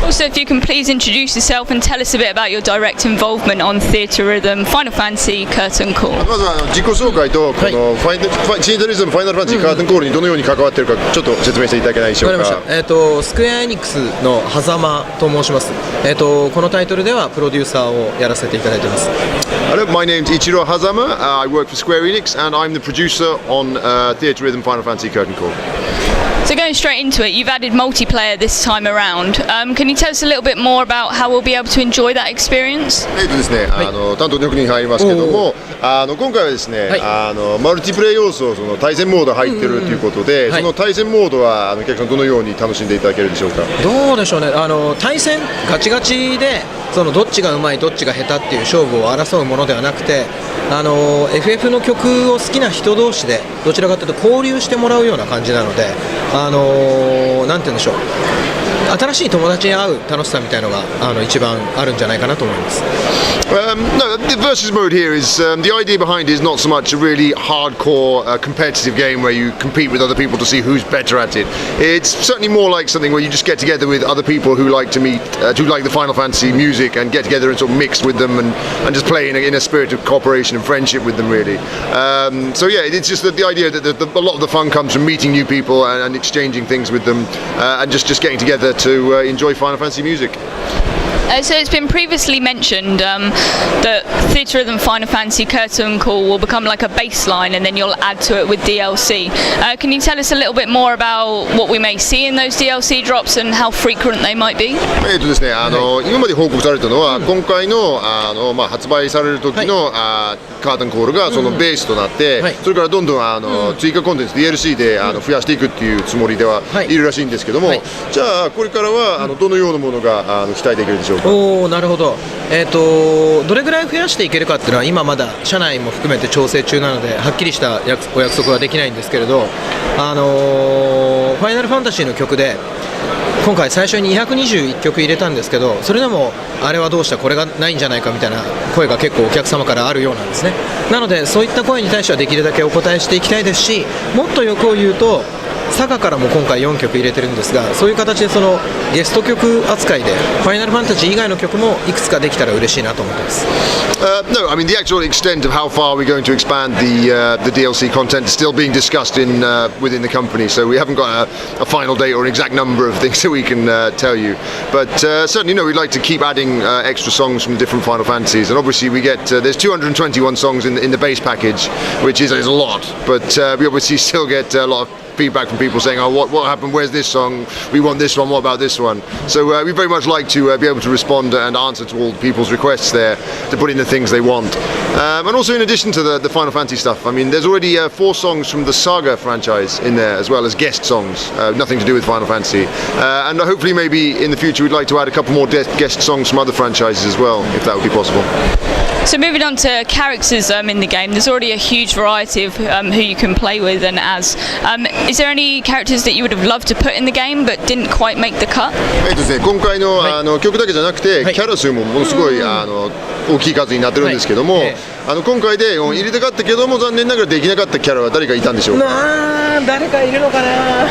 Also, if you can please introduce yourself and tell us a bit about your direct involvement on Theatrhythm, Final Fantasy, Curtain Call. まずは自己紹介とこのシードリズムファイナルファンタジーカーテンコールにどのように関わっているかちょっと説明していただけないでしょうか。わかりました。スクエアエニックスのHazamaと申します。このタイトルではプロデューサーをやらせていただいています。Hello, my name is Ichiro Hazema. I work for Square Enix and I'm the producer on Theatrhythm Final Fantasy Curtain Call. So going straight into it, you've added multiplayer this time around. Can you tell us a little bit more about how we'll be able to enjoy that experience? ですね、担当の役に入りますけども、今回はですね、マルチプレイ要素、その対戦モード入ってるということで、その対戦モードはお客さんどのように楽しんでいただけるでしょうか。どうでしょうね。対戦ガチガチでそのどっちがうまいどっちが下手っていう勝負を争うものではなくて、FF の曲を好きな人同士でどちらかというと交流してもらうような感じなので、なんて言うんでしょう。新しい友達に会う楽しさみたいなのが一番あるんじゃないかなと思います。No, the versus mode here is the idea behind it is not so much a really hardcore competitive game where you compete with other people to see who's better at it. It's certainly more like something where you just get together with other people who like to meet, who like the Final Fantasy music and get together and sort of mix with them and just play in a spirit of cooperation and friendship with them really. So yeah, it's just the idea that a lot of the fun comes from meeting new people and exchanging things with them and just getting together to enjoy Final Fantasy music. So it's been previously mentioned that Theatrhythm Final Fantasy Curtain Call will become like a baseline and then you'll add to it with DLC. Can you tell us a little bit more about what we may see in those DLC drops and how frequent they might be? ですね、今まで報告されたのは、今回の発売される時のカーテンコールがそのベースとなって、それからどんどん追加コンテンツ DLC で増やしていくっていうつもりではいるらしいんですけども、じゃあこれからはどのようなものが期待できるでしょうか。なるほど。どれぐらい増やしていけるかっていうのは今まだ社内も含めて調整中なのではっきりしたお約束はできないんですけれど、ファイナルファンタジーの曲で今回最初に221曲入れたんですけど、それでもあれはどうしたこれがないんじゃないかみたいな声が結構お客様からあるようなんですね。なのでそういった声に対してはできるだけお答えしていきたいですし、もっと欲を言うとサガからも今回4曲入れてるんですが、そういう形でそのゲスト曲扱いでファイナルファンタジー以外の曲もいくつかできたら嬉しいなと思ってます。No, I mean the actual extent of how far we're going to expand the DLC content is still being discussed within the company, so we haven't got a final date or an exact number of things that we can tell you. But certainly, we'd like to keep adding extra songs from different Final Fantasies, and obviously we get there's 221 songs in the base package, which is a lot, but we obviously still get a lot of feedback from people saying, oh, what happened, where's this song, we want this one, what about this one? So we very much like to be able to respond and answer to all people's requests there, to put in the things they want. And also in addition to the Final Fantasy stuff, I mean there's already 4 songs from the Saga franchise in there as well as guest songs, nothing to do with Final Fantasy. And hopefully maybe in the future we'd like to add a couple more guest songs from other franchises as well, if that would be possible. So moving on to Characterism in the game, there's already a huge variety of who you can play with and as. Is there any characters that you would have loved to put in the game but didn't quite make the cut? ですね、今回の曲だけじゃなくて、キャラ数もものすごい大きい数になってるんですけども、今回で入れたかったけども残念ながらできなかったキャラは誰かいたんでしょうか。誰かいるのかな。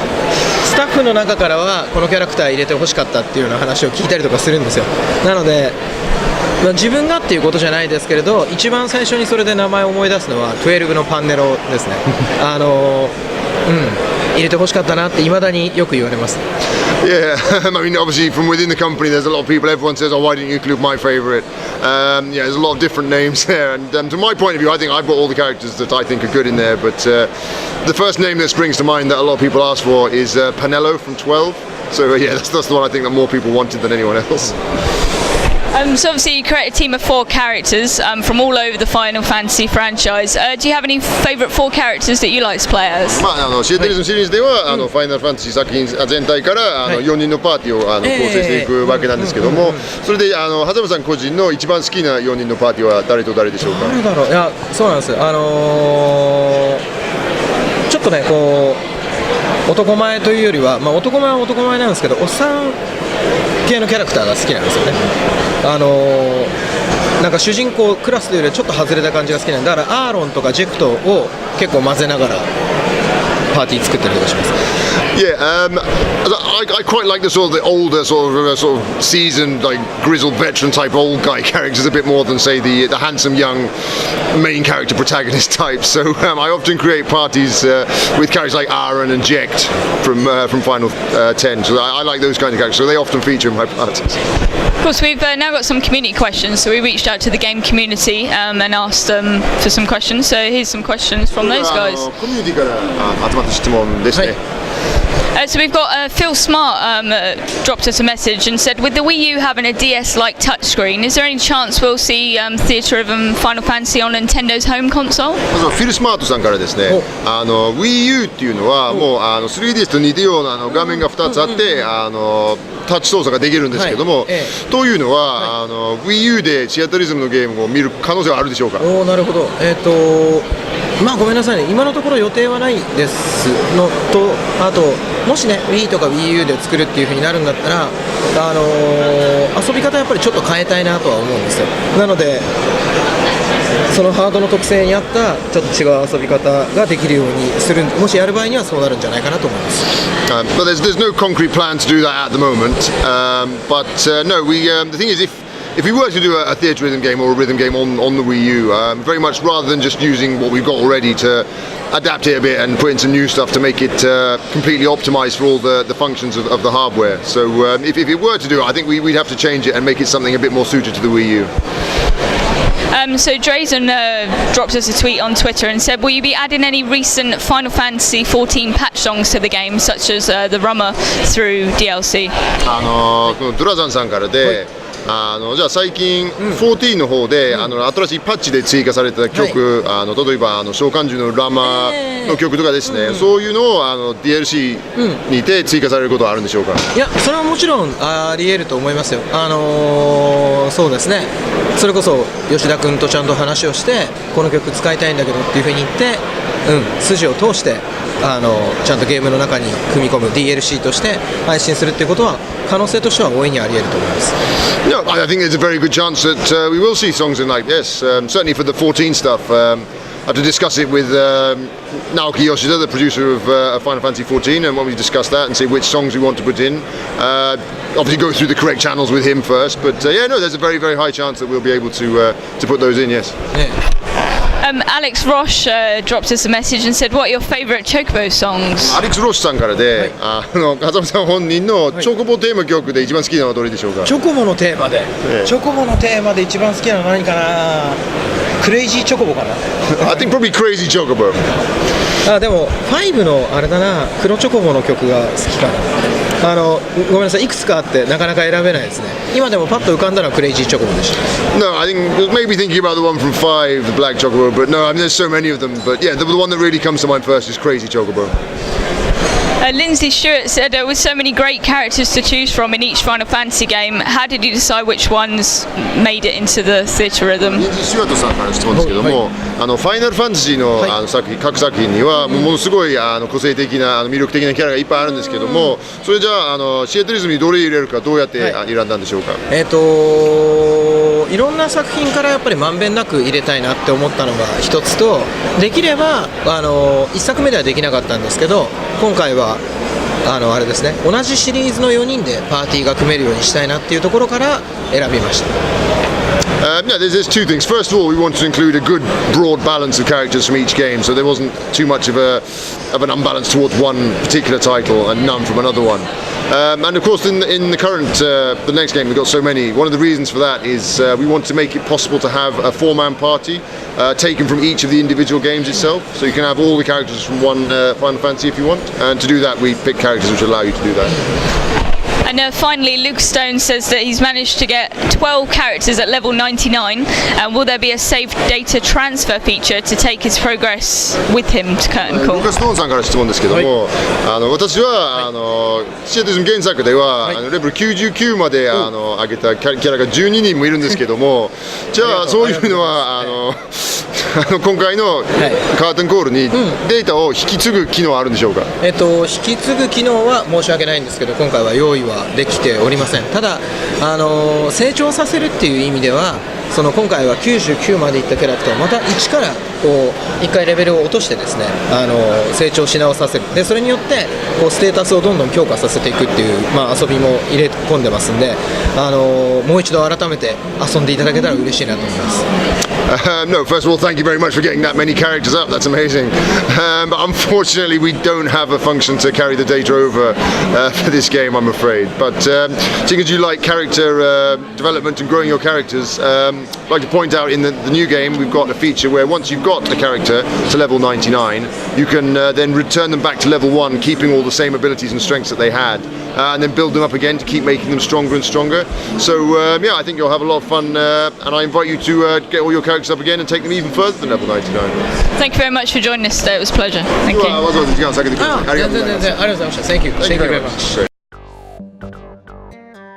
スタッフの中からはこのキャラクター入れてほしかったっていうような話を聞いたりとかするんですよ。なので自分がっていうことじゃないですけれど、一番最初にそれで名前を思い出すのは12のパンネロですね。入れてほしかったなって未だによく言われます。Yeah, I mean obviously from within the company there's a lot of people, everyone says, oh why didn't you include my favourite? Yeah, there's a lot of different names there and to my point of view I think I've got all the characters that I think are good in there, but the first name that springs to mind that a lot of people ask for is Panello from 12, so yeah, that's the one I think that more people wanted than anyone else. So obviously you create a team of 4 characters from all over the Final Fantasy franchise. Do you have any favourite 4 characters that you like to play as? シーテリズムシリーズではファイナルファンタジー作品全体から4人のパーティーを構成していくわけなんですけども、それでHazamaさん個人の一番好きな4人のパーティーは誰と誰でしょうか。誰だろう。いや、そうなんです。ちょっとねこう男前というよりは、男前は男前なんですけど、おっさん系のキャラクターが好きなんですよね。なんか主人公クラスというよりはちょっと外れた感じが好きなんで、だからアーロンとかジェクトを結構混ぜながらパーティー作ったりとかします。I quite like the sort of the older sort of seasoned, like grizzled veteran type old guy characters a bit more than say the handsome young main character protagonist type. So I often create parties with characters like Aaron and Jekt from Final 10. So I like those kind of characters. So they often feature in my parties. Of course, we've now got some community questions, so we reached out to the game community and asked them for some questions. So here's some questions from those guys. コミュニティから集まった質問ですね。So we've got Phil Smart dropped us a message and said, with the Wii U having a DS-like touchscreen, is there any chance we'll see Theatrhythm Final Fantasy on Nintendo's home console? フィル・スマートさんからですね、Wii U っていうのはもう3DS と似たような画面が2つあってタッチ操作ができるんですけども、というのはWii U でシアタリズムのゲームを見る可能性はあるでしょうか。なるほど。まあごめんなさいね、今のところ予定はないですのと、あともしね Wii とか Wii U で作るっていう風になるんだったら、遊び方やっぱりちょっと変えたいなとは思うんですよ。なのでそのハードの特性に合ったちょっと違う遊び方ができるようにする、もしやる場合にはそうなるんじゃないかなと思います。But there's no concrete plan to do that at the moment. But no, the thing is if we were to do a Theatrhythm game or a rhythm game on the Wii U, very much rather than just using what we've got already to adapt it a bit and put in some new stuff to make it completely optimized for all the functions of the hardware. So if it were to do it, I think we'd have to change it and make it something a bit more suited to the Wii U. So Drazen dropped us a tweet on Twitter and said, will you be adding any recent Final Fantasy 14 patch songs to the game, such as the Rummer through DLC? ドラザンさんからで、じゃあ最近14の方で、新しいパッチで追加された曲、例えば召喚獣のラマの曲とかですね、そういうのをDLC にて追加されることはあるんでしょうか。いや、それはもちろんあり得ると思いますよ。そうですね、それこそ吉田君とちゃんと話をしてこの曲使いたいんだけどっていう風に言って、筋を通してちゃんとゲームの中に組み込む DLC として配信するっていうことは可能性としては大いにあり得ると思います。No, I think there's a very good chance that we will see songs in like this. Certainly for the 14 stuff. I have to discuss it with Naoki Yoshida, the producer of Final Fantasy 14, and when we discuss that and see which songs we want to put in. Obviously go through the correct channels with him first, but yeah, no, there's a very, very high chance that we'll be able to put those in, yes. Alex Roche dropped us a message and said, what are your favourite Chocobo songs? アレックス・ロシさんからで、風間さん本人のチョコボテーマ曲で一番好きなのはどれでしょうか。チョコボのテーマで、チョコボのテーマで一番好きなのは何かな。クレイジーチョコボかな。I think probably Crazy Chocobo. でも5のあれだな、黒チョコボの曲が好きかな。ごめんなさい、いくつかあってなかなか選べないですね。今でもパッと浮かんだのはクレイジーチョコボでした。No, I think maybe thinking about the one from 5, the Black Chocobo, but no, I mean there's so many of them. But yeah, the one that really comes to mind first is Crazy Chocobo. Lindsay Stewart said, with so many great characters to choose from in each Final Fantasy game, how did you decide which ones made it into the Theatrhythm? リンジー・スチュワートさんから質問ですけども、ファイナルファンタジーの、各作品にはものすごい個性的な魅力的なキャラがいっぱいあるんですけども、それじゃあシアタリズムにどれ入れるかどうやって選んだんでしょうか。いろんな作品からやっぱりまんべんなく入れたいなって思ったのが一つと、できれば1作目ではできなかったんですけど、今回はあれですね、同じシリーズの4人でパーティーが組めるようにしたいなっていうところから選びました。Yeah, there's two things. First of all, we wanted to include a good broad balance of characters from each game, so there wasn't too much of an unbalance towards one particular title and none from another one. And of course, in the current, the next game, we've got so many. One of the reasons for that is we want to make it possible to have a 4-man party taken from each of the individual games itself, so you can have all the characters from one Final Fantasy if you want. And to do that, we pick characters which allow you to do that. And finally, Luke Stone says that he's managed to get 12 characters at level 99. Will there be a save data transfer feature to take his progress with him to Curtain Call? ルカス・トーンさんから質問ですけども、私はシアタリズム原作では、レベル99まで上げたキャラが12人もいるんですけども、じゃあそういうのは今回のカーテンコールにデータを引き継ぐ機能はあるんでしょうか。引き継ぐ機能は申し訳ないんですけど、今回は用意はできておりません。ただ成長させるっていう意味ではその今回は99までいったキャラクターをまた1からこう1回レベルを落としてですね成長し直させるでそれによってこうステータスをどんどん強化させていくっていう、遊びも入れ込んでますんで、もう一度改めて遊んでいただけたら嬉しいなと思います。No, first of all, thank you very much for getting that many characters up. That's amazing. But unfortunately, we don't have a function to carry the data over for this game, I'm afraid. But seeing as you like character development and growing your characters, I'd like to point out in the new game, we've got a feature where once you've got a character to level 99, you can then return them back to level 1, keeping all the same abilities and strengths that they had, and then build them up again to keep making them stronger and stronger. So yeah, I think you'll have a lot of fun, and I invite you to get all your characters up again and take them even further than level 99. Thank you very much for joining us today. It was a pleasure. Thank you. わざわざ時間を割けてくれてありがとうございます。全然ありがとうございました。Thank you. Thank you very much.